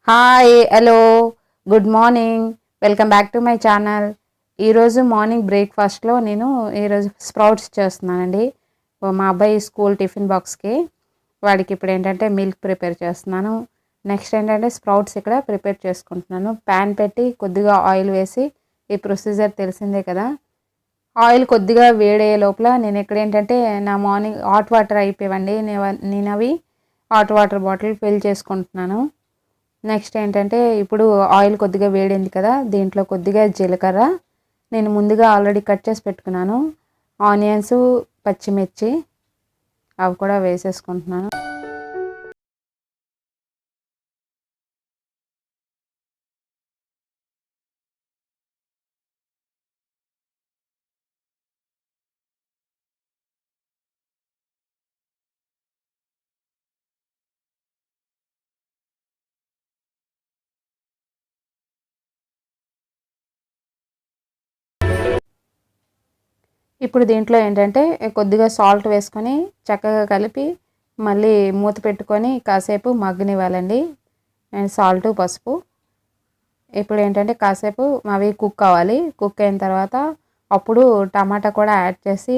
Hi hello good morning welcome back to my channel. ఈరోజు morning బ్రేక్ఫాస్ట్లో నేను ఈరోజు స్ప్రౌట్స్ చేస్తున్నానండి. మా అబ్బాయి స్కూల్ టిఫిన్ బాక్స్కి వాడికి ఇప్పుడు ఏంటంటే మిల్క్ ప్రిపేర్ చేస్తున్నాను. నెక్స్ట్ ఏంటంటే స్ప్రౌట్స్ ఇక్కడ ప్రిపేర్ చేసుకుంటున్నాను. ప్యాన్ పెట్టి కొద్దిగా ఆయిల్ వేసి, ఈ ప్రొసీజర్ తెలిసిందే కదా. ఆయిల్ కొద్దిగా వేడయ్యే లోపల నేను ఇక్కడ ఏంటంటే నా మార్నింగ్ హాట్ వాటర్ అయిపోయావండి. నేను అవి హాట్ వాటర్ బాటిల్ ఫిల్ చేసుకుంటున్నాను. నెక్స్ట్ ఏంటంటే ఇప్పుడు ఆయిల్ కొద్దిగా వేడింది కదా, దీంట్లో కొద్దిగా జీలకర్ర నేను ముందుగా ఆల్రెడీ కట్ చేసి పెట్టుకున్నాను, ఆనియన్స్, పచ్చిమిర్చి అవి కూడా వేసేసుకుంటున్నాను. ఇప్పుడు దీంట్లో ఏంటంటే కొద్దిగా సాల్ట్ వేసుకొని చక్కగా కలిపి మళ్ళీ మూత పెట్టుకొని కాసేపు మగ్గనివ్వాలండి. అండ్ సాల్ట్, పసుపు. ఇప్పుడు ఏంటంటే కాసేపు అవి కుక్ అవ్వాలి. కుక్ అయిన తర్వాత అప్పుడు టమాటా కూడా యాడ్ చేసి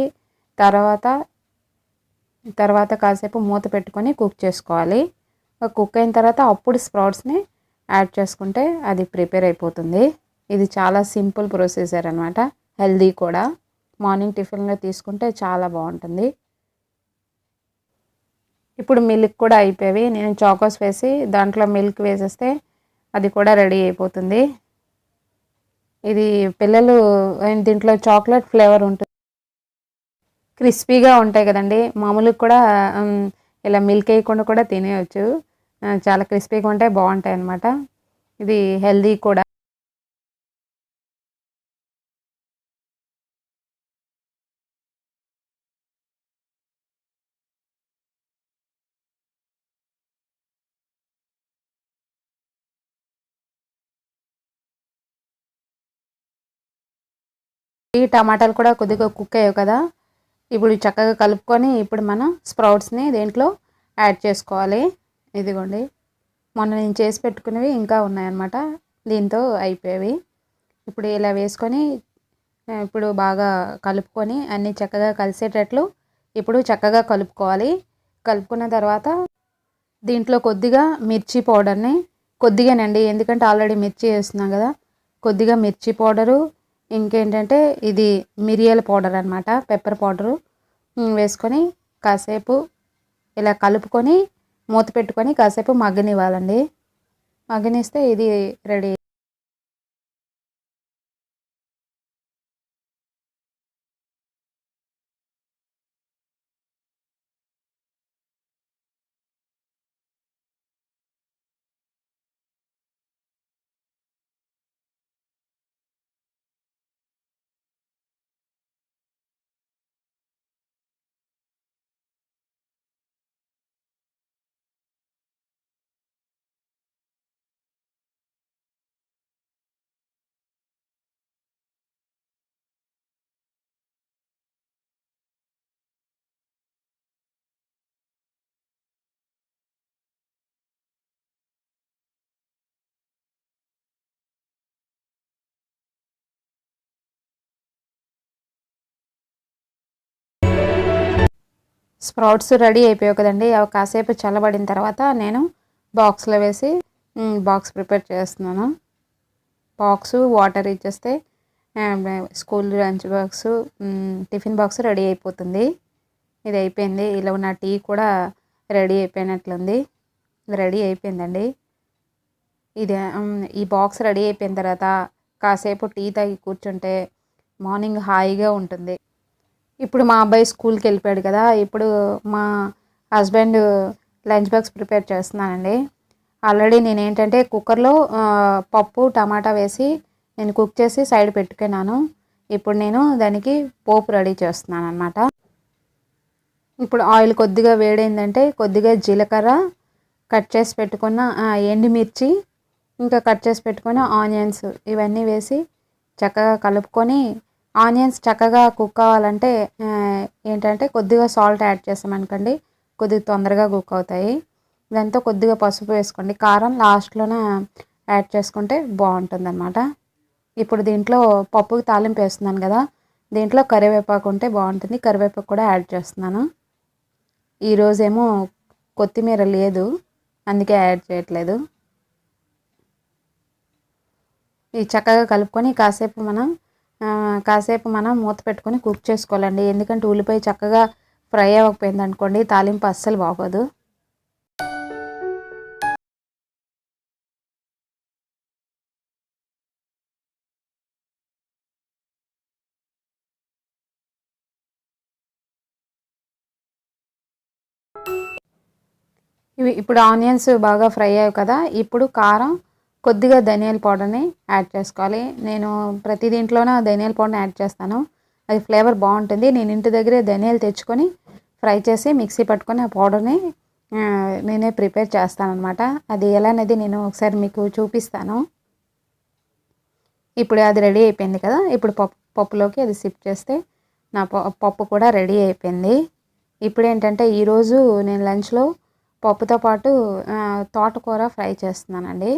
తర్వాత కాసేపు మూత పెట్టుకొని కుక్ చేసుకోవాలి. కుక్ అయిన తర్వాత అప్పుడు స్ప్రౌట్స్ని యాడ్ చేసుకుంటే అది ప్రిపేర్ అయిపోతుంది. ఇది చాలా సింపుల్ ప్రొసీజర్ అనమాట, హెల్దీ కూడా. మార్నింగ్ టిఫిన్లో తీసుకుంటే చాలా బాగుంటుంది. ఇప్పుడు మిల్క్ కూడా అయిపోయి నేను చాకోస్ వేసి దాంట్లో మిల్క్ వేసేస్తే అది కూడా రెడీ అయిపోతుంది. ఇది పిల్లలు దీంట్లో చాక్లెట్ ఫ్లేవర్ ఉంటుంది, క్రిస్పీగా ఉంటాయి కదండి. మామూలుగా కూడా ఇలా మిల్క్ వేయకుండా కూడా తినేయచ్చు. చాలా క్రిస్పీగా ఉంటాయి, బాగుంటాయి అన్నమాట. ఇది హెల్దీ కూడా. ఈ టమాటాలు కూడా కొద్దిగా కుక్ అయ్యాయి కదా, ఇప్పుడు చక్కగా కలుపుకొని ఇప్పుడు మనం స్ప్రౌట్స్ని దీంట్లో యాడ్ చేసుకోవాలి. ఇదిగోండి, మొన్న నేను చేసి పెట్టుకునేవి ఇంకా ఉన్నాయన్నమాట, దీంతో అయిపోయేవి. ఇప్పుడు ఇలా వేసుకొని ఇప్పుడు బాగా కలుపుకొని అన్నీ చక్కగా కలిసేటట్లు ఇప్పుడు చక్కగా కలుపుకోవాలి. కలుపుకున్న తర్వాత దీంట్లో కొద్దిగా మిర్చి పౌడర్ని, కొద్దిగానండి ఎందుకంటే ఆల్రెడీ మిర్చి వేస్తున్నాం కదా, కొద్దిగా మిర్చి పౌడరు, ఇంకేంటంటే ఇది మిరియాల పౌడర్ అనమాట, పెప్పర్ పౌడరు వేసుకొని కాసేపు ఇలా కలుపుకొని మూత పెట్టుకొని కాసేపు మగ్గనివ్వాలండి. మగ్గనిస్తే ఇది రెడీ. స్ప్రౌట్స్ రెడీ అయిపోయాయి కదండి, అవి కాసేపు చల్లబడిన తర్వాత నేను బాక్స్లో వేసి బాక్స్ ప్రిపేర్ చేస్తున్నాను. బాక్సు వాటర్ ఇచ్చేస్తే school lunch box, tiffin box ready అయిపోతుంది. ఇది అయిపోయింది. ఇలా నా టీ కూడా రెడీ అయిపోయినట్లుంది. రెడీ అయిపోయిందండి. ఇది ఈ బాక్స్ రెడీ అయిపోయిన తర్వాత కాసేపు టీ తాగి కూర్చుంటే మార్నింగ్ హాయిగా ఉంటుంది. ఇప్పుడు మా అబ్బాయి స్కూల్కి వెళ్ళిపోయాడు కదా, ఇప్పుడు మా హస్బెండ్ లంచ్ బాక్స్ ప్రిపేర్ చేస్తున్నానండి. ఆల్రెడీ నేను ఏంటంటే కుక్కర్లో పప్పు, టమాటా వేసి నేను కుక్ చేసి సైడ్ పెట్టుకున్నాను. ఇప్పుడు నేను దానికి పోపు రెడీ చేస్తున్నాను అనమాట. ఇప్పుడు ఆయిల్ కొద్దిగా వేడైందంటే కొద్దిగా జీలకర్ర, కట్ చేసి పెట్టుకున్న ఎండుమిర్చి, ఇంకా కట్ చేసి పెట్టుకున్న ఆనియన్స్ ఇవన్నీ వేసి చక్కగా కలుపుకొని, ఆనియన్స్ చక్కగా కుక్ అవ్వాలంటే ఏంటంటే కొద్దిగా సాల్ట్ యాడ్ చేసామనుకోండి కొద్దిగా తొందరగా కుక్ అవుతాయి. దాంతో కొద్దిగా పసుపు వేసుకోండి. కారం లాస్ట్లోనే యాడ్ చేసుకుంటే బాగుంటుందన్నమాట. ఇప్పుడు దీంట్లో పప్పుకి తాలింపు వేస్తున్నాను కదా, దీంట్లో కరివేపాకు ఉంటే బాగుంటుంది. కరివేపాకు కూడా యాడ్ చేస్తున్నాను. ఈరోజేమో కొత్తిమీర లేదు, అందుకే యాడ్ చేయట్లేదు. ఇది చక్కగా కలుపుకొని కాసేపు మనం మూత పెట్టుకొని కుక్ చేసుకోవాలండి. ఎందుకంటే ఉల్లిపాయ చక్కగా ఫ్రై అవ్వకపోయింది అనుకోండి, తాలింపు అస్సలు బాగోదు. ఇప్పుడు ఆనియన్స్ బాగా ఫ్రై అయ్యాయి కదా, ఇప్పుడు కారం, కొద్దిగా ధనియాల పౌడర్ని యాడ్ చేసుకోవాలి. నేను ప్రతి దీంట్లోనూ ధనియాల పౌడర్ని యాడ్ చేస్తాను, అది ఫ్లేవర్ బాగుంటుంది. నేను ఇంటి దగ్గరే ధనియాలు తెచ్చుకొని ఫ్రై చేసి మిక్సీ పట్టుకొని ఆ పౌడర్ని నేనే ప్రిపేర్ చేస్తాను అనమాట. అది ఎలా అనేది నేను ఒకసారి మీకు చూపిస్తాను. ఇప్పుడు అది రెడీ అయిపోయింది కదా, ఇప్పుడు పప్పులోకి అది సిప్ చేస్తే నా పప్పు కూడా రెడీ అయిపోయింది. ఇప్పుడు ఏంటంటే ఈరోజు నేను లంచ్లో పప్పుతో పాటు తోటకూర ఫ్రై చేస్తున్నానండి.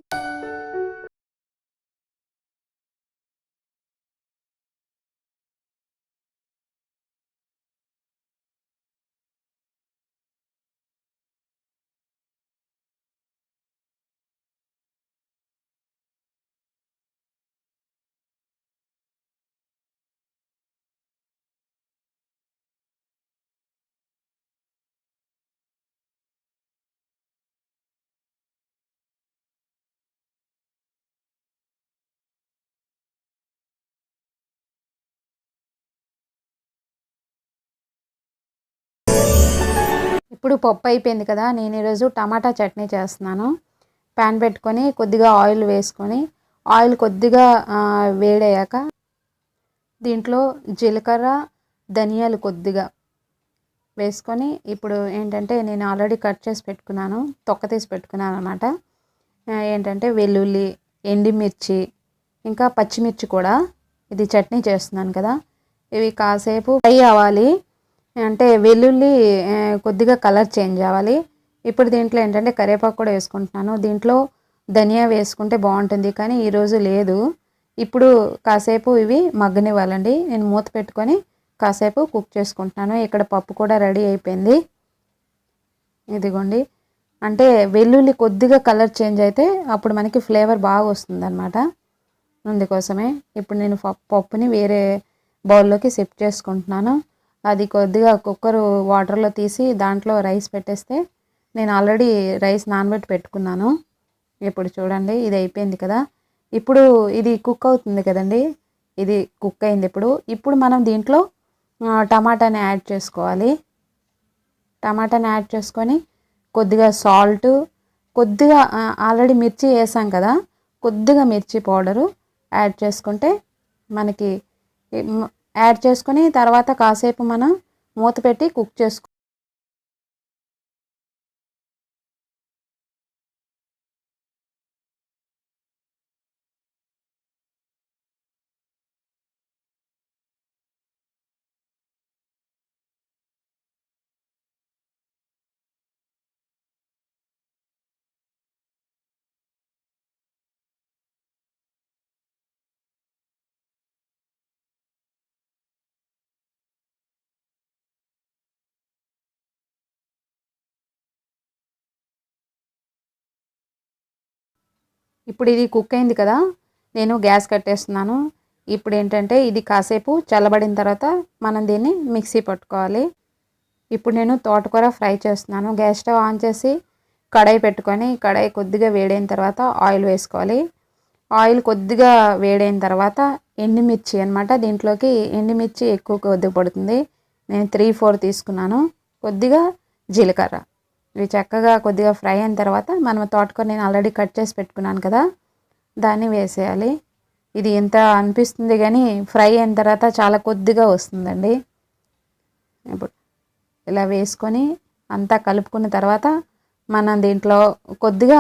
ఇప్పుడు పప్పు అయిపోయింది కదా, నేను ఈరోజు టమాటా చట్నీ చేస్తున్నాను. ప్యాన్ పెట్టుకొని కొద్దిగా ఆయిల్ వేసుకొని, ఆయిల్ కొద్దిగా వేడయ్యాక దీంట్లో జీలకర్ర, ధనియాలు కొద్దిగా వేసుకొని, ఇప్పుడు ఏంటంటే నేను ఆల్రెడీ కట్ చేసి పెట్టుకున్నాను, తొక్క తీసి పెట్టుకున్నాను అనమాట. ఏంటంటే వెల్లుల్లి, ఎండుమిర్చి, ఇంకా పచ్చిమిర్చి కూడా, ఇది చట్నీ చేస్తున్నాను కదా, ఇవి కాసేపు ఫ్రై అవ్వాలి. అంటే వెల్లుల్లి కొద్దిగా కలర్ చేంజ్ అవ్వాలి. ఇప్పుడు దీంట్లో ఏంటంటే కరివేపాకు కూడా వేసుకుంటున్నాను. దీంట్లో ధనియా వేసుకుంటే బాగుంటుంది, కానీ ఈరోజు లేదు. ఇప్పుడు కాసేపు ఇవి మగ్గనివ్వాలండి. నేను మూత పెట్టుకొని కాసేపు కుక్ చేసుకుంటున్నాను. ఇక్కడ పప్పు కూడా రెడీ అయిపోయింది. ఇదిగోండి, అంటే వెల్లుల్లి కొద్దిగా కలర్ చేంజ్ అయితే అప్పుడు మనకి ఫ్లేవర్ బాగా వస్తుంది అనమాట. అందుకోసమే ఇప్పుడు నేను పప్పుని వేరే బౌల్లోకి షిఫ్ట్ చేసుకుంటున్నాను. అది కొద్దిగా కుక్కర్ వాటర్లో తీసి దాంట్లో రైస్ పెట్టేస్తే, నేను ఆల్రెడీ రైస్ నానబెట్టి పెట్టుకున్నాను. ఇప్పుడు చూడండి, ఇది అయిపోయింది కదా. ఇప్పుడు ఇది కుక్ అవుతుంది కదండి, ఇది కుక్ అయింది. ఇప్పుడు మనం దీంట్లో టమాటాని యాడ్ చేసుకోవాలి. టమాటాని యాడ్ చేసుకొని కొద్దిగా సాల్ట్, కొద్దిగా ఆల్రెడీ మిర్చి వేసాం కదా, కొద్దిగా మిర్చి పౌడరు యాడ్ చేసుకుంటే మనకి యాడ్ చేసుకొని తర్వాత కాసేపు మనం మూత పెట్టి కుక్ చేసుకో. ఇప్పుడు ఇది కుక్ అయింది కదా, నేను గ్యాస్ కట్టేస్తున్నాను. ఇప్పుడు ఏంటంటే ఇది కాసేపు చల్లబడిన తర్వాత మనం దీన్ని మిక్సీ పట్టుకోవాలి. ఇప్పుడు నేను తోటకూర ఫ్రై చేస్తున్నాను. గ్యాస్ స్టవ్ ఆన్ చేసి కడాయి పెట్టుకొని, కడాయి కొద్దిగా వేడైన తర్వాత ఆయిల్ వేసుకోవాలి. ఆయిల్ కొద్దిగా వేడైన తర్వాత ఎండుమిర్చి అనమాట, దీంట్లోకి ఎండుమిర్చి ఎక్కువ కొద్దిగా పడుతుంది, నేను 3-4 తీసుకున్నాను. కొద్దిగా జీలకర్ర, ఇవి చక్కగా కొద్దిగా ఫ్రై అయిన తర్వాత మనం తోటకూర నేను ఆల్రెడీ కట్ చేసి పెట్టుకున్నాను కదా, దాన్ని వేసేయాలి. ఇది ఎంత అనిపిస్తుంది కానీ ఫ్రై అయిన తర్వాత చాలా కొద్దిగా వస్తుందండి. ఇప్పుడు ఇలా వేసుకొని అంతా కలుపుకున్న తర్వాత మనం దీంట్లో కొద్దిగా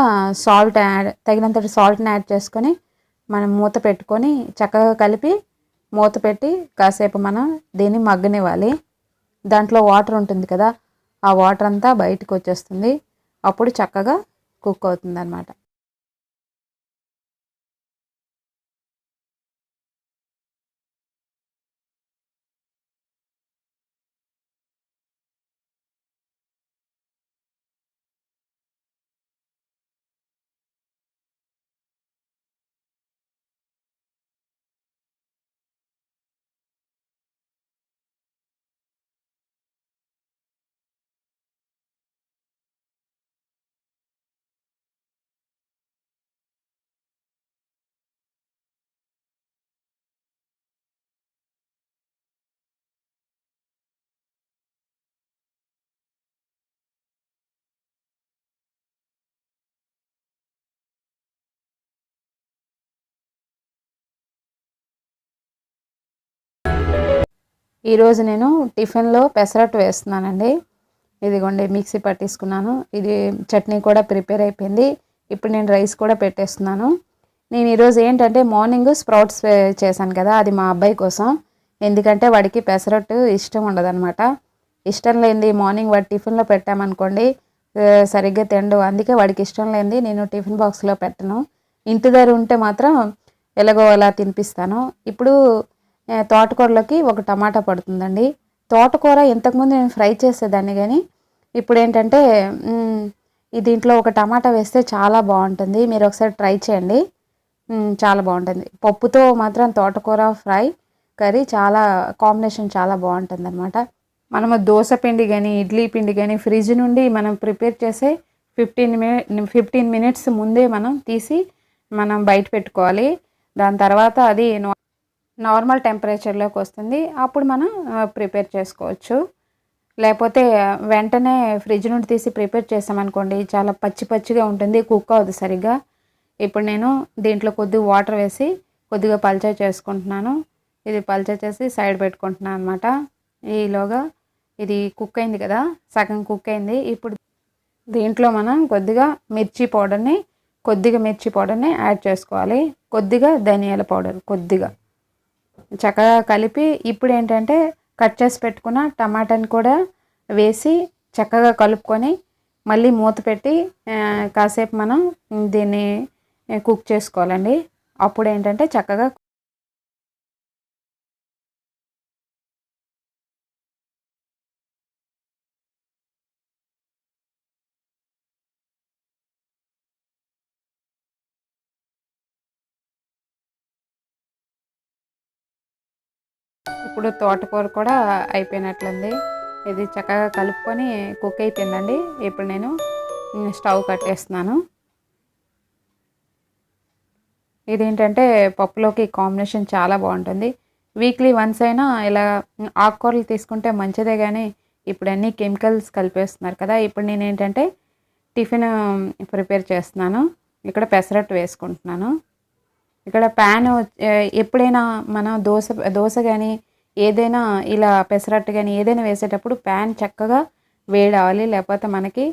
తగినంత సాల్ట్ని యాడ్ చేసుకొని మనం మూత పెట్టుకొని చక్కగా కలిపి మూత పెట్టి కాసేపు మనం దీన్ని మగ్గనివ్వాలి. దాంట్లో వాటర్ ఉంటుంది కదా, ఆ వాటర్ అంతా బయటకు వచ్చేస్తుంది. అప్పుడు చక్కగా కుక్ అవుతుందన్నమాట. ఈరోజు నేను టిఫిన్లో పెసరట్టు వేస్తున్నానండి. ఇదిగోండి మిక్సీ పట్టేసుకున్నాను. ఇది చట్నీ కూడా ప్రిపేర్ అయిపోయింది. ఇప్పుడు నేను రైస్ కూడా పెట్టేస్తున్నాను. నేను ఈరోజు ఏంటంటే మార్నింగ్ స్ప్రౌట్స్ చేశాను కదా, అది మా అబ్బాయి కోసం. ఎందుకంటే వాడికి పెసరట్టు ఇష్టం ఉండదన్నమాట. ఇష్టం లేనిది మార్నింగ్ వాడి టిఫిన్లో పెట్టామనుకోండి సరిగ్గా తిండు. అందుకే వాడికి ఇష్టం లేనిది నేను టిఫిన్ బాక్స్లో పెట్టను. ఇంటి దగ్గర ఉంటే మాత్రం ఎలాగో అలా తినిపిస్తాను. ఇప్పుడు తోటకూరలోకి ఒక టమాటా పడుతుందండి. తోటకూర ఇంతకుముందు నేను ఫ్రై చేసేదాన్ని, కానీ ఇప్పుడు ఏంటంటే దీంట్లో ఒక టమాటా వేస్తే చాలా బాగుంటుంది. మీరు ఒకసారి ట్రై చేయండి, చాలా బాగుంటుంది. పప్పుతో మాత్రం తోటకూర ఫ్రై కర్రీ చాలా కాంబినేషన్ చాలా బాగుంటుంది అనమాట. మనము దోశ పిండి కానీ ఇడ్లీ పిండి కానీ ఫ్రిడ్జ్ నుండి మనం ప్రిపేర్ చేసే 15 మినిట్స్ ముందే మనం తీసి మనం బయట పెట్టుకోవాలి. దాని తర్వాత అది నార్మల్ టెంపరేచర్లోకి వస్తుంది. అప్పుడు మనం ప్రిపేర్ చేసుకోవచ్చు. లేకపోతే వెంటనే ఫ్రిడ్జ్ నుండి తీసి ప్రిపేర్ చేసామనుకోండి చాలా పచ్చి పచ్చిగా ఉంటుంది, కుక్ అవ్వదు సరిగ్గా. ఇప్పుడు నేను దీంట్లో కొద్దిగా వాటర్ వేసి కొద్దిగా పల్చా చేసుకుంటున్నాను. ఇది పల్చా చేసి సైడ్ పెట్టుకుంటున్నాను అనమాట. ఈలోగా ఇది కుక్ అయింది కదా, సగం కుక్ అయింది. ఇప్పుడు దీంట్లో మనం కొద్దిగా మిర్చి పౌడర్ని యాడ్ చేసుకోవాలి. కొద్దిగా ధనియాల పౌడర్ కొద్దిగా చక్కగా కలిపి ఇప్పుడు ఏంటంటే కట్ చేసి పెట్టుకున్న టమాటాని కూడా వేసి చక్కగా కలుపుకొని మళ్ళీ మూత పెట్టి కాసేపు మనం దీన్ని కుక్ చేసుకోవాలండి. అప్పుడు ఏంటంటే చక్కగా ఇప్పుడు తోటకూర కూడా అయిపోయినట్లుంది. ఇది చక్కగా కలుపుకొని కుక్ అయిపోయిందండి. ఇప్పుడు నేను స్టవ్ కట్టేస్తున్నాను. ఇదేంటంటే పప్పులోకి కాంబినేషన్ చాలా బాగుంటుంది. వీక్లీ వన్స్ అయినా ఇలా ఆకుకూరలు తీసుకుంటే మంచిదే, కానీ ఇప్పుడు అన్నీ కెమికల్స్ కలిపేస్తున్నారు కదా. ఇప్పుడు నేను ఏంటంటే టిఫిన్ ప్రిపేర్ చేస్తున్నాను. ఇక్కడ పెసరట్టు వేసుకుంటున్నాను. ఇక్కడ ప్యాన్ ఎప్పుడైనా మనం దోశ కానీ ఏదైనా ఇలా పెసరట్టు కానీ ఏదైనా వేసేటప్పుడు ప్యాన్ చక్కగా వేడవాలి, లేకపోతే మనకి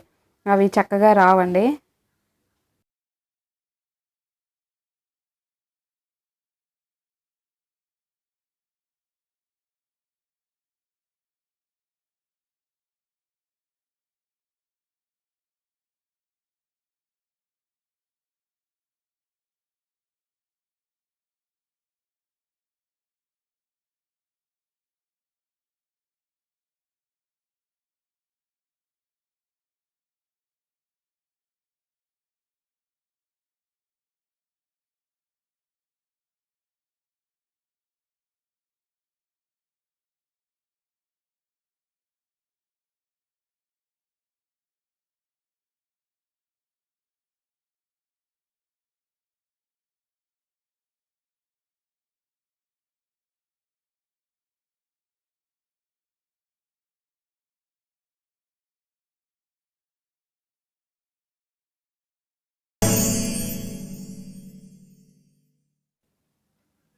అవి చక్కగా రావండి.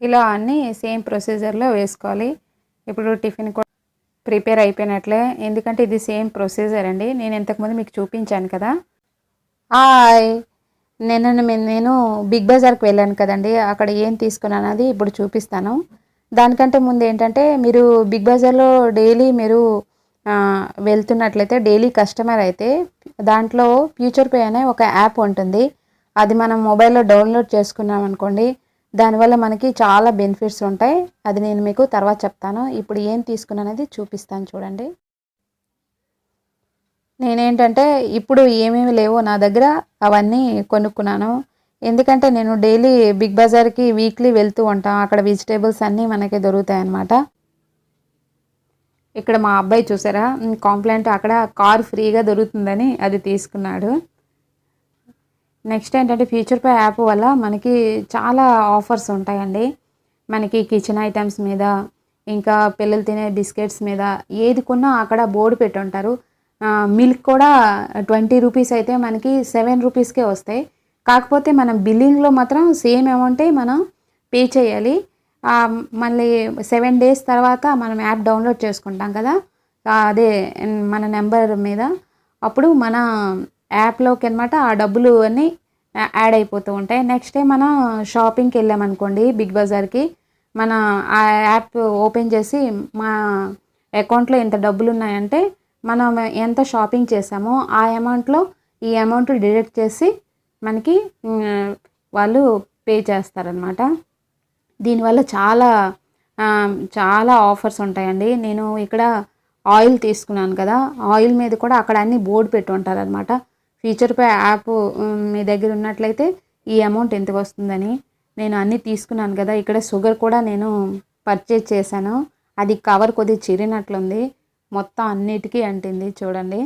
ఇలా అన్నీ సేమ్ ప్రొసీజర్లో వేసుకోవాలి. ఇప్పుడు టిఫిన్ కూడా ప్రిపేర్ అయిపోయినట్లే, ఎందుకంటే ఇది సేమ్ ప్రొసీజర్ అండి. నేను ఇంతకుముందు మీకు చూపించాను కదా. హాయ్, నేను బిగ్ బజార్కి వెళ్ళాను కదండి, అక్కడ ఏం తీసుకున్నాను అది ఇప్పుడు చూపిస్తాను. దానికంటే ముందు ఏంటంటే మీరు బిగ్ బజార్లో డైలీ మీరు వెళ్తున్నట్లయితే, డైలీ కస్టమర్ అయితే దాంట్లో ఫ్యూచర్ పే అనే ఒక యాప్ ఉంటుంది. అది మనం మొబైల్లో డౌన్లోడ్ చేసుకున్నాం అనుకోండి, దానివల్ల మనకి చాలా బెనిఫిట్స్ ఉంటాయి. అది నేను మీకు తర్వాత చెప్తాను. ఇప్పుడు ఏం తీసుకున్నానది చూపిస్తాను చూడండి. నేనేంటంటే ఇప్పుడు ఏమేమి లేవో నా దగ్గర అవన్నీ కొనుక్కున్నాను. ఎందుకంటే నేను డైలీ బిగ్ బజార్కి వీక్లీ వెళ్తూ ఉంటాం. అక్కడ వెజిటేబుల్స్ అన్నీ మనకి దొరుకుతాయి అన్నమాట. ఇక్కడ మా అబ్బాయి చూసారా, కాంప్లైంట్ అక్కడ కార్ ఫ్రీగా దొరుకుతుందని అది తీసుకున్నాడు. నెక్స్ట్ ఏంటంటే ఫ్యూచర్ పే యాప్ వల్ల మనకి చాలా ఆఫర్స్ ఉంటాయండి. మనకి కిచెన్ ఐటమ్స్ మీద, ఇంకా పిల్లలు తినే బిస్కెట్స్ మీద ఏది కొన్నా అక్కడ బోర్డు పెట్టి ఉంటారు. మిల్క్ కూడా 20 రూపీస్ అయితే మనకి 7 రూపీస్కే వస్తాయి. కాకపోతే మనం బిల్లింగ్లో మాత్రం సేమ్ అమౌంటే మనం పే చేయాలి. మళ్ళీ 7 డేస్ తర్వాత మనం యాప్ డౌన్లోడ్ చేసుకుంటాం కదా, అదే మన నెంబర్ మీద, అప్పుడు మన యాప్లోకి అనమాట ఆ డబ్బులు అన్నీ యాడ్ అయిపోతూ ఉంటాయి. నెక్స్ట్ డే మనం షాపింగ్కి వెళ్ళామనుకోండి బిగ్ బజార్కి, మన ఆ యాప్ ఓపెన్ చేసి మా అకౌంట్లో ఎంత డబ్బులు ఉన్నాయంటే మనం ఎంత షాపింగ్ చేసామో ఆ అమౌంట్లో ఈ అమౌంట్ డిడక్ట్ చేసి మనకి వాళ్ళు పే చేస్తారనమాట. దీనివల్ల చాలా ఆఫర్స్ ఉంటాయండి. నేను ఇక్కడ ఆయిల్ తీసుకున్నాను కదా, ఆయిల్ మీద కూడా అక్కడ అన్ని బోర్డు పెట్టి ఉంటారనమాట. ఫ్యూచర్ పే యాప్ మీ దగ్గర ఉన్నట్లయితే ఈ అమౌంట్ ఎంతకు వస్తుందని. నేను అన్నీ తీసుకున్నాను కదా. ఇక్కడ షుగర్ కూడా నేను పర్చేజ్ చేశాను. అది కవర్ కొద్దిగా చిరిగినట్లుంది, మొత్తం అన్నిటికీ అంటింది చూడండి.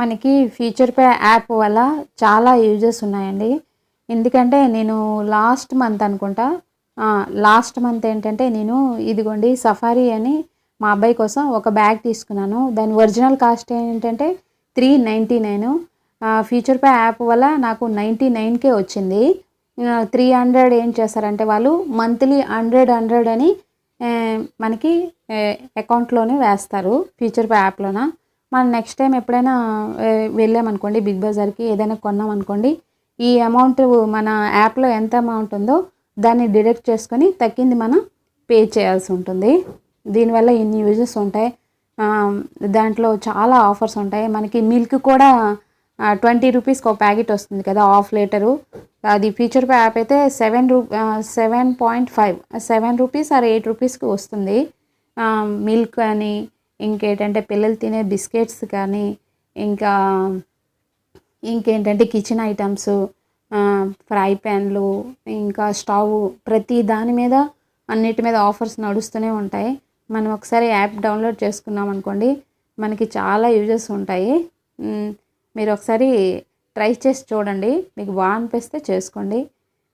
మనకి ఫ్యూచర్ పే యాప్ వల్ల చాలా యూజెస్ ఉన్నాయండి. ఎందుకంటే నేను లాస్ట్ మంత్ ఏంటంటే నేను ఇదిగోండి సఫారీ అని మా అబ్బాయి కోసం ఒక బ్యాగ్ తీసుకున్నాను. దాని ఒరిజినల్ కాస్ట్ ఏంటంటే 399. ఫ్యూచర్ పే యాప్ వల్ల నాకు 99కే వచ్చింది. 300 ఏం చేస్తారంటే వాళ్ళు మంత్లీ 100 అని మనకి అకౌంట్లోనే వేస్తారు ఫ్యూచర్ పే యాప్లోన. మనం నెక్స్ట్ టైం ఎప్పుడైనా వెళ్ళామనుకోండి బిగ్ బజార్కి, ఏదైనా కొన్నాం అనుకోండి, ఈ అమౌంట్ మన యాప్లో ఎంత అమౌంట్ ఉందో దాన్ని డిడక్ట్ చేసుకొని తగ్గింది మనం పే చేయాల్సి ఉంటుంది. దీనివల్ల ఇన్ని యూజెస్ ఉంటాయి. దాంట్లో చాలా ఆఫర్స్ ఉంటాయి. మనకి మిల్క్ కూడా 20 రూపీస్కి ఒక ప్యాకెట్ వస్తుంది కదా, హాఫ్ లీటరు. అది ఫ్యూచర్ పే యాప్ అయితే 7 రూపీస్ ఆర్ 8 రూపీస్కి వస్తుంది. మిల్క్ అని, ఇంకేంటంటే పిల్లలు తినే బిస్కెట్స్ కానీ, ఇంకేంటంటే కిచెన్ ఐటమ్స్, ఫ్రై ప్యాన్లు, ఇంకా స్టవ్, ప్రతి దాని మీద అన్నిటి మీద ఆఫర్స్ నడుస్తూనే ఉంటాయి. మనం ఒకసారి యాప్ డౌన్లోడ్ చేసుకున్నాం అనుకోండి, మనకి చాలా యూజెస్ ఉంటాయి. మీరు ఒకసారి ట్రై చేసి చూడండి, మీకు బాగా అనిపిస్తే చేసుకోండి.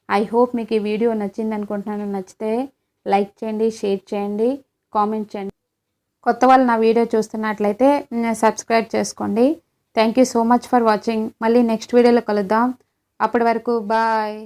ఐ హోప్ మీకు ఈ వీడియో నచ్చింది అనుకుంటున్నాను. నచ్చితే లైక్ చేయండి, షేర్ చేయండి, కామెంట్ చేయండి. కొత్త వాళ్ళు నా వీడియో చూస్తున్నట్లయితే సబ్స్క్రైబ్ చేసుకోండి. Thank you so much for watching. మళ్ళీ నెక్స్ట్ వీడియోలో కలుద్దాం. అప్పటి వరకు బాయ్.